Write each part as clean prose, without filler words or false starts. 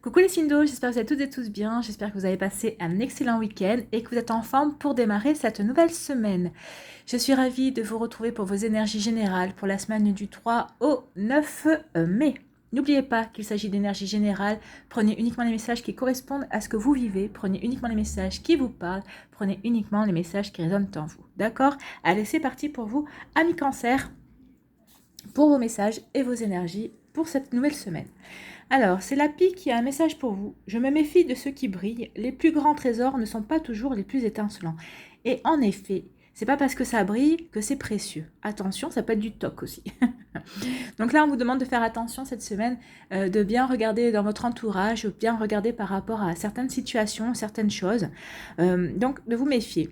Coucou les Sindo, j'espère que vous allez toutes et tous bien, j'espère que vous avez passé un excellent week-end et que vous êtes en forme pour démarrer cette nouvelle semaine. Je suis ravie de vous retrouver pour vos énergies générales pour la semaine du 3 au 9 mai. N'oubliez pas qu'il s'agit d'énergie générale, prenez uniquement les messages qui correspondent à ce que vous vivez, prenez uniquement les messages qui vous parlent, prenez uniquement les messages qui résonnent en vous. D'accord? Allez, c'est parti pour vous, amis Cancer, pour vos messages et vos énergies pour cette nouvelle semaine. Alors, c'est la pie qui a un message pour vous. Je me méfie de ceux qui brillent. Les plus grands trésors ne sont pas toujours les plus étincelants. Et en effet, c'est pas parce que ça brille que c'est précieux. Attention, ça peut être du toc aussi. Donc là, on vous demande de faire attention cette semaine, de bien regarder dans votre entourage, bien regarder par rapport à certaines situations, certaines choses. Donc, de vous méfier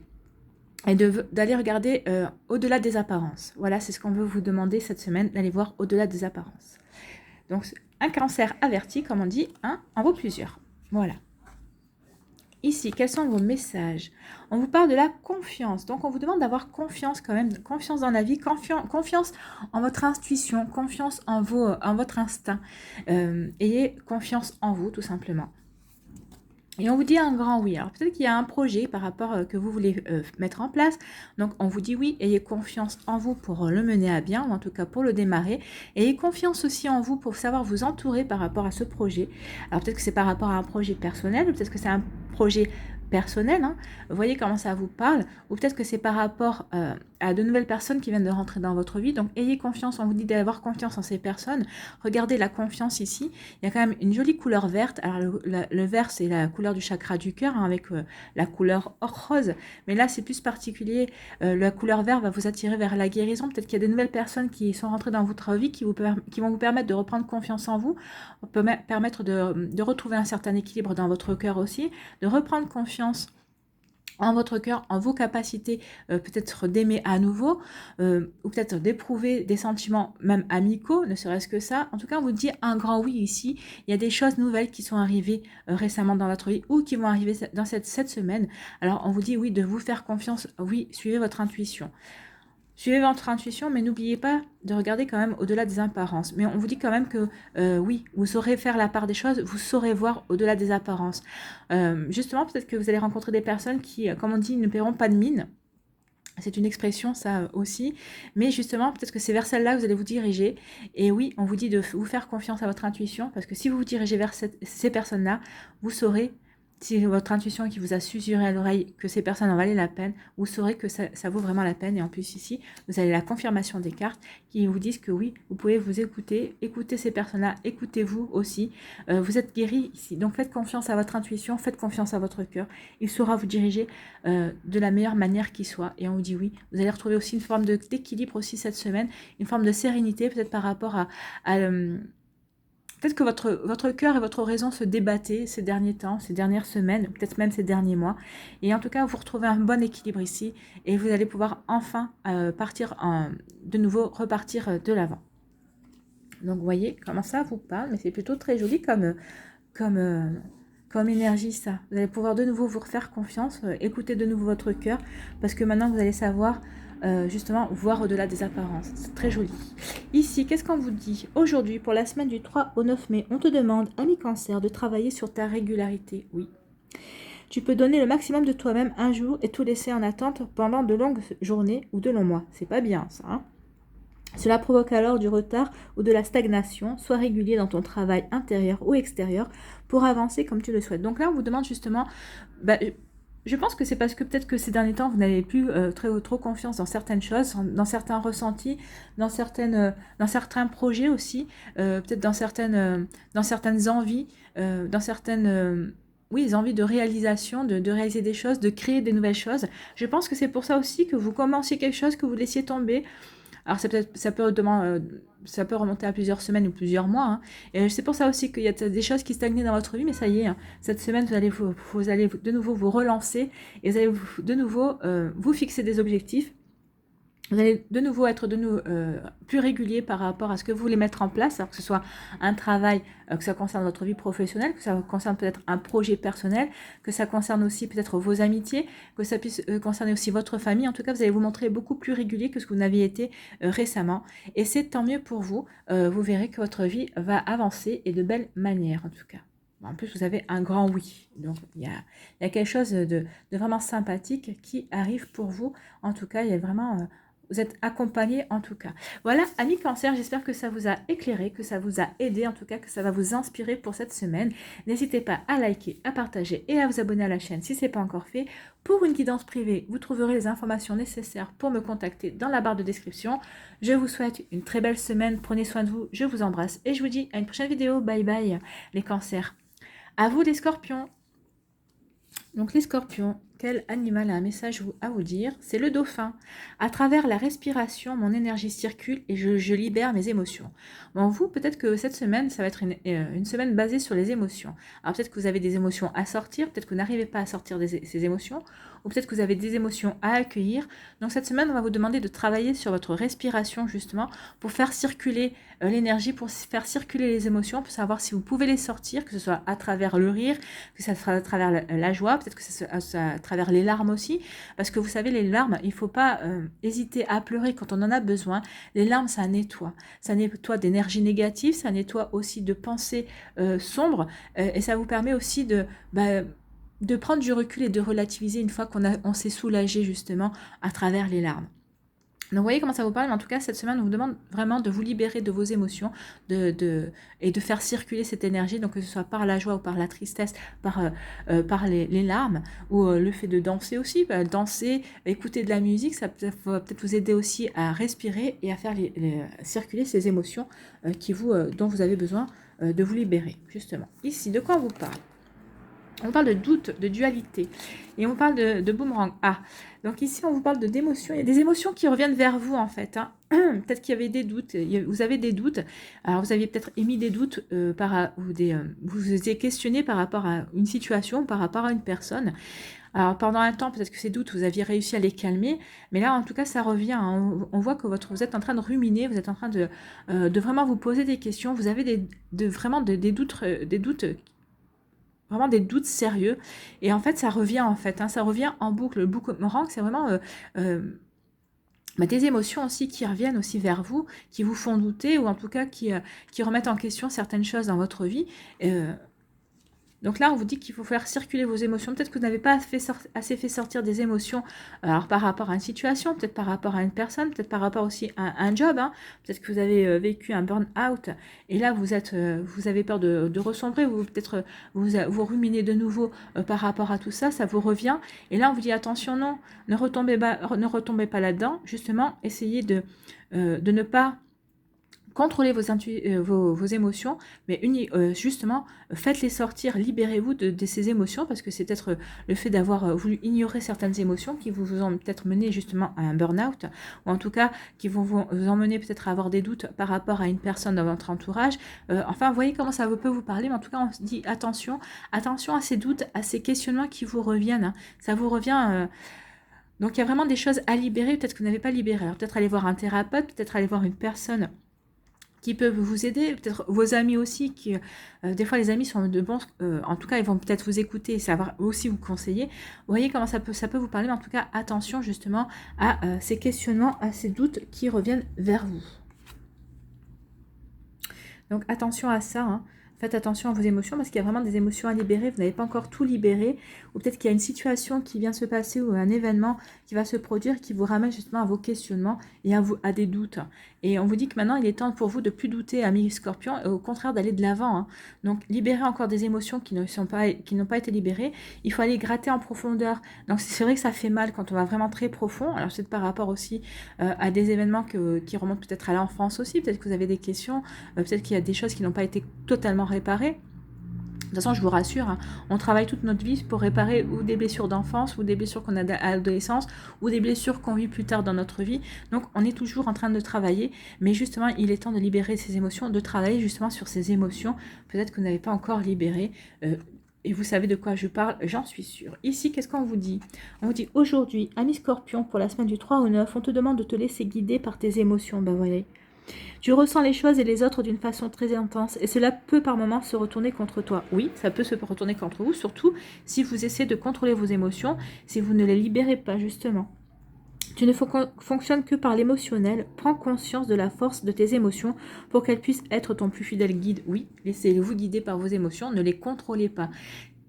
et d'aller regarder au-delà des apparences. Voilà, c'est ce qu'on veut vous demander cette semaine, d'aller voir au-delà des apparences. Donc, un cancer averti, comme on dit, en vaut plusieurs. Voilà. Ici, quels sont vos messages? On vous parle de la confiance. Donc, on vous demande d'avoir confiance quand même, confiance dans la vie, confiance en votre intuition, confiance en votre instinct. Ayez confiance en vous, tout simplement. Et on vous dit un grand oui. Alors peut-être qu'il y a un projet par rapport que vous voulez mettre en place. Donc on vous dit oui, ayez confiance en vous pour le mener à bien, ou en tout cas pour le démarrer. Ayez confiance aussi en vous pour savoir vous entourer par rapport à ce projet. Alors peut-être que c'est par rapport à un projet personnel, ou peut-être que c'est un projet personnel, hein. Vous voyez comment ça vous parle, ou peut-être que c'est par rapport à de nouvelles personnes qui viennent de rentrer dans votre vie. Donc ayez confiance, on vous dit d'avoir confiance en ces personnes. Regardez la confiance ici, il y a quand même une jolie couleur verte. Alors le vert, c'est la couleur du chakra du cœur, hein, avec la couleur rose, mais là c'est plus particulier. La couleur vert va vous attirer vers la guérison. Peut-être qu'il y a des nouvelles personnes qui sont rentrées dans votre vie, qui vont vous permettre de reprendre confiance en vous, permettre de retrouver un certain équilibre dans votre cœur aussi, de reprendre confiance en votre cœur, en vos capacités, peut-être d'aimer à nouveau, ou peut-être d'éprouver des sentiments même amicaux, ne serait-ce que ça. En tout cas, on vous dit un grand oui ici. Il y a des choses nouvelles qui sont arrivées récemment dans votre vie ou qui vont arriver dans cette semaine. Alors, on vous dit oui, de vous faire confiance. Oui, suivez votre intuition. Suivez votre intuition, mais n'oubliez pas de regarder quand même au-delà des apparences. Mais on vous dit quand même que oui, vous saurez faire la part des choses, vous saurez voir au-delà des apparences. Justement, peut-être que vous allez rencontrer des personnes qui, comme on dit, ne paieront pas de mine. C'est une expression, ça aussi. Mais justement, peut-être que c'est vers celle-là que vous allez vous diriger. Et oui, on vous dit de vous faire confiance à votre intuition, parce que si vous vous dirigez vers ces personnes-là, vous saurez, si votre intuition qui vous a susurré à l'oreille que ces personnes en valaient la peine, vous saurez que ça vaut vraiment la peine. Et en plus ici, vous avez la confirmation des cartes qui vous disent que oui, vous pouvez vous écouter ces personnes-là, écoutez-vous aussi. Vous êtes guéri ici. Donc faites confiance à votre intuition, faites confiance à votre cœur. Il saura vous diriger de la meilleure manière qui soit. Et on vous dit oui. Vous allez retrouver aussi une forme d'équilibre aussi cette semaine, une forme de sérénité peut-être par rapport à peut-être que votre cœur et votre raison se débattaient ces derniers temps, ces dernières semaines, peut-être même ces derniers mois. Et en tout cas, vous retrouvez un bon équilibre ici et vous allez pouvoir enfin de nouveau repartir de l'avant. Donc, vous voyez comment ça vous parle, mais c'est plutôt très joli comme énergie, ça. Vous allez pouvoir de nouveau vous refaire confiance, écouter de nouveau votre cœur, parce que maintenant, vous allez savoir justement voir au-delà des apparences. C'est très joli. Ici, qu'est-ce qu'on vous dit? Aujourd'hui, pour la semaine du 3 au 9 mai, on te demande, ami Cancer, de travailler sur ta régularité. Oui. Tu peux donner le maximum de toi-même un jour et tout laisser en attente pendant de longues journées ou de longs mois. C'est pas bien, ça, hein? Cela provoque alors du retard ou de la stagnation. Sois régulier dans ton travail intérieur ou extérieur pour avancer comme tu le souhaites. Donc là, on vous demande justement... je pense que c'est parce que peut-être que ces derniers temps, vous n'avez plus trop confiance dans certaines choses, dans certains ressentis, dans certains projets aussi, peut-être dans certaines envies, dans certaines... oui, les envies de réalisation, de réaliser des choses, de créer des nouvelles choses. Je pense que c'est pour ça aussi que vous commenciez quelque chose, que vous laissiez tomber. Alors ça peut remonter à plusieurs semaines ou plusieurs mois, hein. Et c'est pour ça aussi qu'il y a des choses qui stagnaient dans votre vie, mais ça y est, hein. Cette semaine, vous allez de nouveau vous relancer et vous allez de nouveau vous fixer des objectifs. Vous allez de nouveau être plus régulier par rapport à ce que vous voulez mettre en place, alors que ce soit un travail, que ça concerne votre vie professionnelle, que ça concerne peut-être un projet personnel, que ça concerne aussi peut-être vos amitiés, que ça puisse concerner aussi votre famille. En tout cas, vous allez vous montrer beaucoup plus régulier que ce que vous n'aviez été récemment. Et c'est tant mieux pour vous. Vous verrez que votre vie va avancer et de belle manière en tout cas. En plus, vous avez un grand oui. Donc, il y a quelque chose de vraiment sympathique qui arrive pour vous. En tout cas, il y a vraiment... vous êtes accompagné en tout cas. Voilà, amis Cancer, j'espère que ça vous a éclairé, que ça vous a aidé, en tout cas que ça va vous inspirer pour cette semaine. N'hésitez pas à liker, à partager et à vous abonner à la chaîne si ce n'est pas encore fait. Pour une guidance privée, vous trouverez les informations nécessaires pour me contacter dans la barre de description. Je vous souhaite une très belle semaine, prenez soin de vous, je vous embrasse et je vous dis à une prochaine vidéo. Bye bye les Cancers. À vous les Scorpions. Donc les Scorpions, quel animal a un message à vous dire? C'est le dauphin. À travers la respiration, mon énergie circule et je libère mes émotions. Bon, vous, peut-être que cette semaine, ça va être une semaine basée sur les émotions. Alors peut-être que vous avez des émotions à sortir, peut-être que vous n'arrivez pas à sortir ces émotions, ou peut-être que vous avez des émotions à accueillir. Donc cette semaine, on va vous demander de travailler sur votre respiration justement pour faire circuler l'énergie, pour faire circuler les émotions, pour savoir si vous pouvez les sortir, que ce soit à travers le rire, que ce soit à travers la joie, peut-être que ce soit à travers les larmes aussi, parce que vous savez, les larmes, il ne faut pas hésiter à pleurer quand on en a besoin. Les larmes, ça nettoie d'énergie négative, ça nettoie aussi de pensées sombres, et ça vous permet aussi de prendre du recul et de relativiser une fois qu'on s'est soulagé justement à travers les larmes. Donc vous voyez comment ça vous parle, mais en tout cas cette semaine on vous demande vraiment de vous libérer de vos émotions et de faire circuler cette énergie, donc que ce soit par la joie ou par la tristesse, par les larmes, ou le fait de danser aussi, danser, écouter de la musique, ça va peut-être vous aider aussi à respirer et à faire circuler ces émotions dont vous avez besoin de vous libérer justement. Ici, de quoi on vous parle? On parle de doute, de dualité, et on parle de boomerang. Ah, donc ici on vous parle d'émotions. Il y a des émotions qui reviennent vers vous en fait. Hein. Peut-être qu'il y avait des doutes, vous avez des doutes. Alors vous aviez peut-être émis des doutes, vous vous étiez questionné par rapport à une situation, par rapport à une personne. Alors pendant un temps, peut-être que ces doutes, vous aviez réussi à les calmer, mais là en tout cas ça revient. Hein. On voit que vous êtes en train de ruminer, vous êtes en train de vraiment vous poser des questions. Vous avez des doutes. Vraiment des doutes sérieux, et en fait ça revient ça revient en boucle. Le boomerang, c'est vraiment des émotions aussi qui reviennent aussi vers vous, qui vous font douter, ou en tout cas qui remettent en question certaines choses dans votre vie. Donc là, on vous dit qu'il faut faire circuler vos émotions. Peut-être que vous n'avez pas assez fait sortir des émotions, alors par rapport à une situation, peut-être par rapport à une personne, peut-être par rapport aussi à un job. Hein. Peut-être que vous avez vécu un burn-out et là, vous avez peur de ressombrer, ou peut-être vous ruminez de nouveau par rapport à tout ça, ça vous revient. Et là, on vous dit attention, non, ne retombez pas là-dedans. Justement, essayez de ne pas contrôlez vos émotions, mais justement, faites-les sortir, libérez-vous de ces émotions, parce que c'est peut-être le fait d'avoir voulu ignorer certaines émotions qui vous ont peut-être mené justement à un burn-out, ou en tout cas qui vont vous emmener peut-être à avoir des doutes par rapport à une personne dans votre entourage. Enfin, vous voyez comment ça peut vous parler, mais en tout cas, on se dit attention à ces doutes, à ces questionnements qui vous reviennent. Hein. Ça vous revient... Donc, il y a vraiment des choses à libérer, peut-être que vous n'avez pas libéré. Alors, peut-être aller voir un thérapeute, peut-être aller voir une personne qui peuvent vous aider, peut-être vos amis aussi, des fois les amis sont de bons, en tout cas ils vont peut-être vous écouter et savoir aussi vous conseiller. Vous voyez comment ça peut vous parler, mais en tout cas attention justement à ces questionnements, à ces doutes qui reviennent vers vous. Donc attention à ça, hein. Faites attention à vos émotions, parce qu'il y a vraiment des émotions à libérer, vous n'avez pas encore tout libéré, ou peut-être qu'il y a une situation qui vient se passer, ou un événement qui va se produire, qui vous ramène justement à vos questionnements et à des doutes. Et on vous dit que maintenant il est temps pour vous de plus douter, amis Scorpions, et au contraire d'aller de l'avant. Hein. Donc libérer encore des émotions qui n'ont pas été libérées, il faut aller gratter en profondeur. Donc c'est vrai que ça fait mal quand on va vraiment très profond, alors c'est par rapport aussi à des événements qui remontent peut-être à l'enfance aussi, peut-être que vous avez des questions, peut-être qu'il y a des choses qui n'ont pas été totalement réparées. De toute façon, je vous rassure, hein, on travaille toute notre vie pour réparer ou des blessures d'enfance, ou des blessures qu'on a à l'adolescence, ou des blessures qu'on vit plus tard dans notre vie. Donc, on est toujours en train de travailler, mais justement, il est temps de libérer ces émotions, de travailler justement sur ces émotions, peut-être que vous n'avez pas encore libéré. Et vous savez de quoi je parle, j'en suis sûre. Ici, qu'est-ce qu'on vous dit? On vous dit aujourd'hui, ami Scorpion, pour la semaine du 3 au 9, on te demande de te laisser guider par tes émotions. Ben voilà. Tu ressens les choses et les autres d'une façon très intense, et cela peut par moments se retourner contre toi. Oui, ça peut se retourner contre vous, surtout si vous essayez de contrôler vos émotions, si vous ne les libérez pas justement. Tu ne fonctionnes que par l'émotionnel. Prends conscience de la force de tes émotions pour qu'elles puissent être ton plus fidèle guide. Oui, laissez-vous guider par vos émotions, ne les contrôlez pas.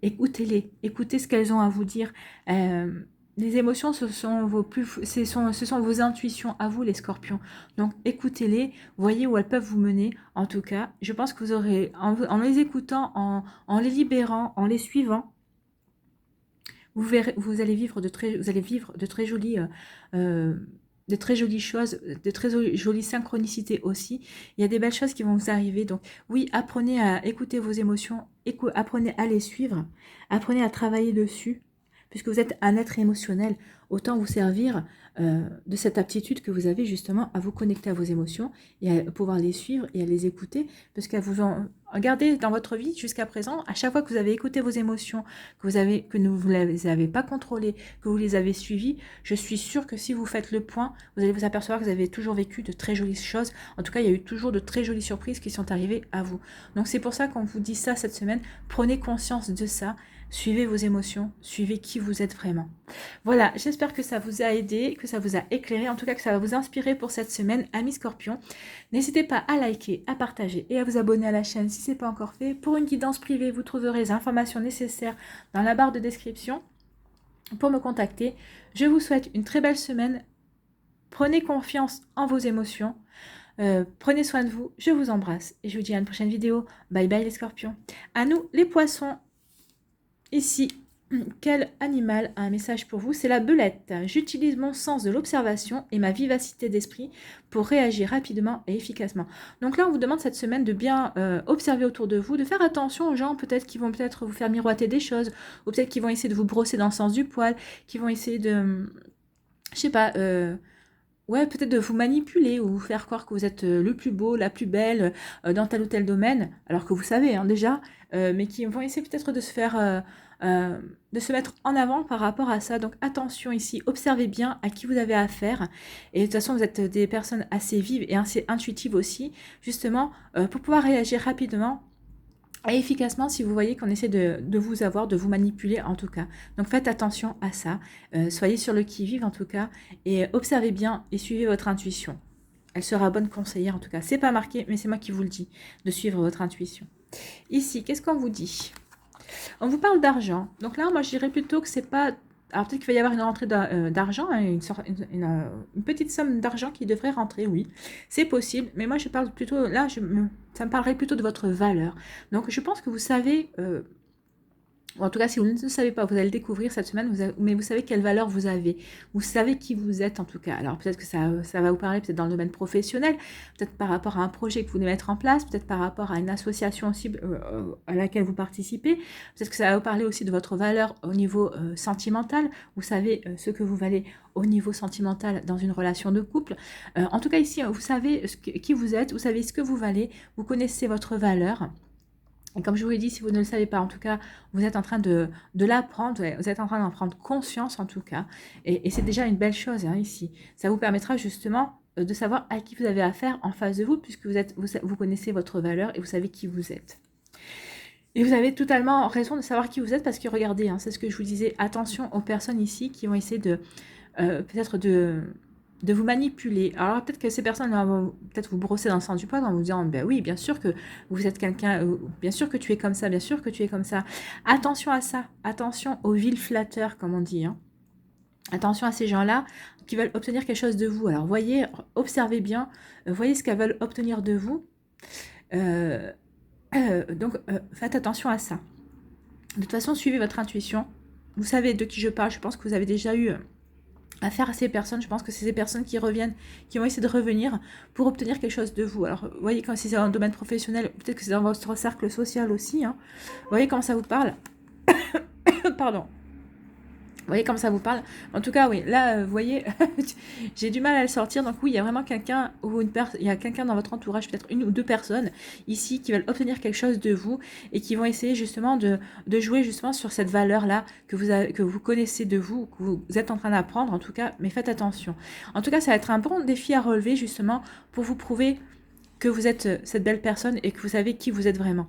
Écoutez-les, écoutez ce qu'elles ont à vous dire. Les émotions, ce sont vos intuitions à vous, les scorpions. Donc, écoutez-les, voyez où elles peuvent vous mener. En tout cas, je pense que vous aurez, en les écoutant, en les libérant, en les suivant, vous allez vivre de très jolies choses, de très jolies synchronicités aussi. Il y a des belles choses qui vont vous arriver. Donc oui, apprenez à écouter vos émotions, apprenez à les suivre, apprenez à travailler dessus, puisque vous êtes un être émotionnel. Autant vous servir de cette aptitude que vous avez justement à vous connecter à vos émotions et à pouvoir les suivre et à les écouter, parce qu'à vous en... Regardez dans votre vie jusqu'à présent, à chaque fois que vous avez écouté vos émotions, que vous ne les avez pas contrôlées, que vous les avez suivies, je suis sûre que si vous faites le point, vous allez vous apercevoir que vous avez toujours vécu de très jolies choses. En tout cas, il y a eu toujours de très jolies surprises qui sont arrivées à vous. Donc c'est pour ça qu'on vous dit ça cette semaine, prenez conscience de ça, suivez vos émotions, suivez qui vous êtes vraiment. Voilà, j'espère que ça vous a aidé, que ça vous a éclairé, en tout cas que ça va vous inspirer pour cette semaine, amis scorpions. N'hésitez pas à liker, à partager et à vous abonner à la chaîne si ce n'est pas encore fait. Pour une guidance privée, vous trouverez les informations nécessaires dans la barre de description pour me contacter. Je vous souhaite une très belle semaine. Prenez confiance en vos émotions. Prenez soin de vous. Je vous embrasse et je vous dis à une prochaine vidéo. Bye bye les scorpions. À nous les poissons. Ici, quel animal a un message pour vous? C'est la belette. J'utilise mon sens de l'observation et ma vivacité d'esprit pour réagir rapidement et efficacement. Donc là, on vous demande cette semaine de bien observer autour de vous, de faire attention aux gens peut-être qui vont peut-être vous faire miroiter des choses, ou peut-être qui vont essayer de vous brosser dans le sens du poil, qui vont essayer de, je sais pas, ouais, peut-être de vous manipuler ou vous faire croire que vous êtes le plus beau, la plus belle dans tel ou tel domaine, alors que vous savez hein, déjà, mais qui vont essayer peut-être de se faire, de se mettre en avant par rapport à ça. Donc attention ici, observez bien à qui vous avez affaire. Et de toute façon, vous êtes des personnes assez vives et assez intuitives aussi, justement, pour pouvoir réagir rapidement et efficacement si vous voyez qu'on essaie de vous avoir, de vous manipuler en tout cas. Donc faites attention à ça, soyez sur le qui-vive en tout cas, et observez bien et suivez votre intuition. Elle sera bonne conseillère en tout cas. C'est pas marqué, mais c'est moi qui vous le dis, de suivre votre intuition. Ici, qu'est-ce qu'on vous dit? On vous parle d'argent. Donc là, moi je dirais plutôt que c'est pas... Alors peut-être qu'il va y avoir une rentrée d'argent, hein, une petite somme d'argent qui devrait rentrer, oui. C'est possible, mais moi je parle plutôt... Là, ça me parlerait plutôt de votre valeur. Donc je pense que vous savez... en tout cas, si vous ne le savez pas, vous allez le découvrir cette semaine, mais vous savez quelle valeur vous avez. Vous savez qui vous êtes en tout cas. Alors peut-être que ça va vous parler peut-être dans le domaine professionnel, peut-être par rapport à un projet que vous voulez mettre en place, peut-être par rapport à une association aussi à laquelle vous participez. Peut-être que ça va vous parler aussi de votre valeur au niveau sentimental. Vous savez ce que vous valez au niveau sentimental dans une relation de couple. En tout cas ici, vous savez qui vous êtes, vous savez ce que vous valez, vous connaissez votre valeur. Et comme je vous l'ai dit, si vous ne le savez pas, en tout cas, vous êtes en train de l'apprendre, vous êtes en train d'en prendre conscience en tout cas. Et c'est déjà une belle chose hein, ici. Ça vous permettra justement de savoir à qui vous avez affaire en face de vous, puisque vous connaissez votre valeur et vous savez qui vous êtes. Et vous avez totalement raison de savoir qui vous êtes, parce que regardez, hein, c'est ce que je vous disais, attention aux personnes ici qui vont essayer de peut-être de vous manipuler. Alors peut-être que ces personnes vont peut-être vous brosser dans le sens du poil en vous disant ben oui, bien sûr que vous êtes quelqu'un, bien sûr que tu es comme ça, bien sûr que tu es comme ça. Attention à ça, attention aux vils flatteurs comme on dit. Hein. Attention à ces gens-là qui veulent obtenir quelque chose de vous. Alors voyez, observez bien, voyez ce qu'elles veulent obtenir de vous. Donc faites attention à ça. De toute façon, suivez votre intuition. Vous savez de qui je parle, je pense que vous avez déjà eu... affaire à ces personnes, je pense que c'est ces personnes qui reviennent, qui vont essayer de revenir pour obtenir quelque chose de vous. Alors, vous voyez, quand c'est dans le domaine professionnel, peut-être que c'est dans votre cercle social aussi, hein. Vous voyez comment ça vous parle. Pardon. Vous voyez comme ça vous parle. En tout cas, oui, là, vous voyez, j'ai du mal à le sortir. Donc oui, il y a vraiment quelqu'un ou il y a quelqu'un dans votre entourage, peut-être une ou deux personnes ici qui veulent obtenir quelque chose de vous et qui vont essayer justement de jouer justement sur cette valeur-là que vous connaissez de vous, que vous êtes en train d'apprendre en tout cas, mais faites attention. En tout cas, ça va être un bon défi à relever justement pour vous prouver que vous êtes cette belle personne et que vous savez qui vous êtes vraiment.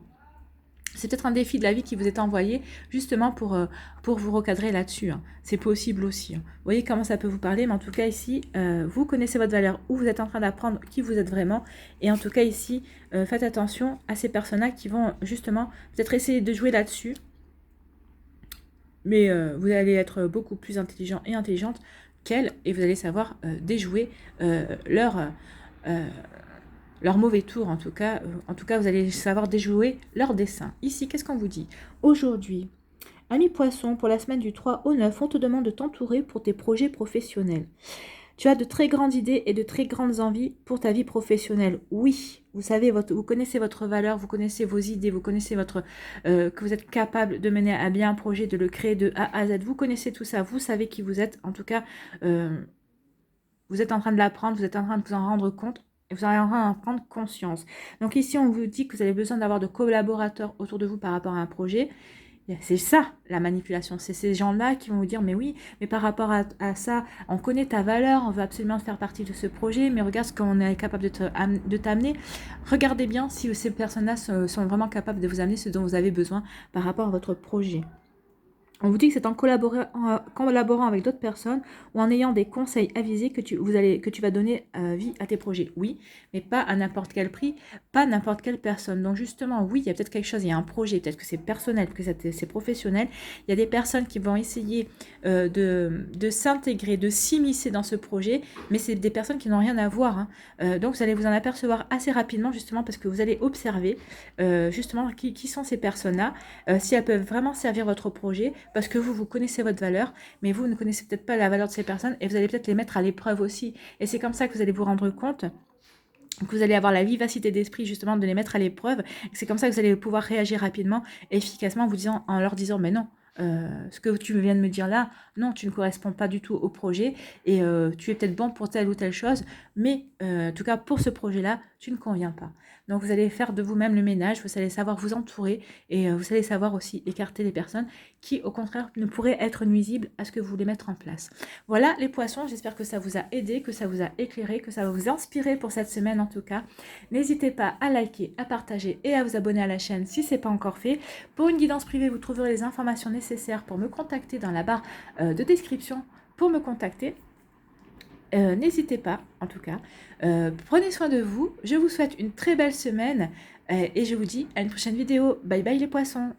C'est peut-être un défi de la vie qui vous est envoyé justement pour vous recadrer là-dessus. Hein. C'est possible aussi. Hein. Vous voyez comment ça peut vous parler, mais en tout cas ici, vous connaissez votre valeur, où vous êtes en train d'apprendre qui vous êtes vraiment. Et en tout cas ici, faites attention à ces personnes-là qui vont justement peut-être essayer de jouer là-dessus. Mais vous allez être beaucoup plus intelligent et intelligente qu'elles, et vous allez savoir déjouer leur mauvais tour, en tout cas, vous allez savoir déjouer leur dessin. Ici, qu'est-ce qu'on vous dit? Aujourd'hui, ami poisson, pour la semaine du 3 au 9, on te demande de t'entourer pour tes projets professionnels. Tu as de très grandes idées et de très grandes envies pour ta vie professionnelle. Oui, vous savez, vous connaissez votre valeur, vous connaissez vos idées, vous connaissez que vous êtes capable de mener à bien un projet, de le créer de A à Z. Vous connaissez tout ça, vous savez qui vous êtes. En tout cas, vous êtes en train de l'apprendre, vous êtes en train de vous en rendre compte. Et vous allez en train d'en prendre conscience. Donc ici, on vous dit que vous avez besoin d'avoir de collaborateurs autour de vous par rapport à un projet. C'est ça, la manipulation. C'est ces gens-là qui vont vous dire, mais oui, mais par rapport à ça, on connaît ta valeur, on veut absolument faire partie de ce projet, mais regarde ce qu'on est capable de t'amener. Regardez bien si ces personnes-là sont vraiment capables de vous amener ce dont vous avez besoin par rapport à votre projet. On vous dit que c'est en collaborant avec d'autres personnes ou en ayant des conseils avisés que tu vas donner vie à tes projets. Oui, mais pas à n'importe quel prix, pas n'importe quelle personne. Donc justement, oui, il y a peut-être quelque chose, il y a un projet, peut-être que c'est personnel, que c'est professionnel. Il y a des personnes qui vont essayer de s'intégrer, de s'immiscer dans ce projet, mais c'est des personnes qui n'ont rien à voir. Hein. Donc vous allez vous en apercevoir assez rapidement, justement, parce que vous allez observer justement qui sont ces personnes-là, si elles peuvent vraiment servir votre projet, parce que vous connaissez votre valeur, mais vous ne connaissez peut-être pas la valeur de ces personnes et vous allez peut-être les mettre à l'épreuve aussi. Et c'est comme ça que vous allez vous rendre compte que vous allez avoir la vivacité d'esprit justement de les mettre à l'épreuve. C'est comme ça que vous allez pouvoir réagir rapidement et efficacement en leur disant mais non, ce que tu viens de me dire là, non, tu ne corresponds pas du tout au projet et tu es peut-être bon pour telle ou telle chose, mais en tout cas pour ce projet-là, tu ne conviens pas. Donc vous allez faire de vous-même le ménage, vous allez savoir vous entourer et vous allez savoir aussi écarter les personnes qui au contraire ne pourraient être nuisibles à ce que vous voulez mettre en place. Voilà les poissons, j'espère que ça vous a aidé, que ça vous a éclairé, que ça va vous inspirer pour cette semaine en tout cas. N'hésitez pas à liker, à partager et à vous abonner à la chaîne si ce n'est pas encore fait. Pour une guidance privée, vous trouverez les informations nécessaires pour me contacter dans la barre de description pour me contacter. N'hésitez pas, en tout cas. Prenez soin de vous. Je vous souhaite une très belle semaine et je vous dis à une prochaine vidéo. Bye bye les poissons.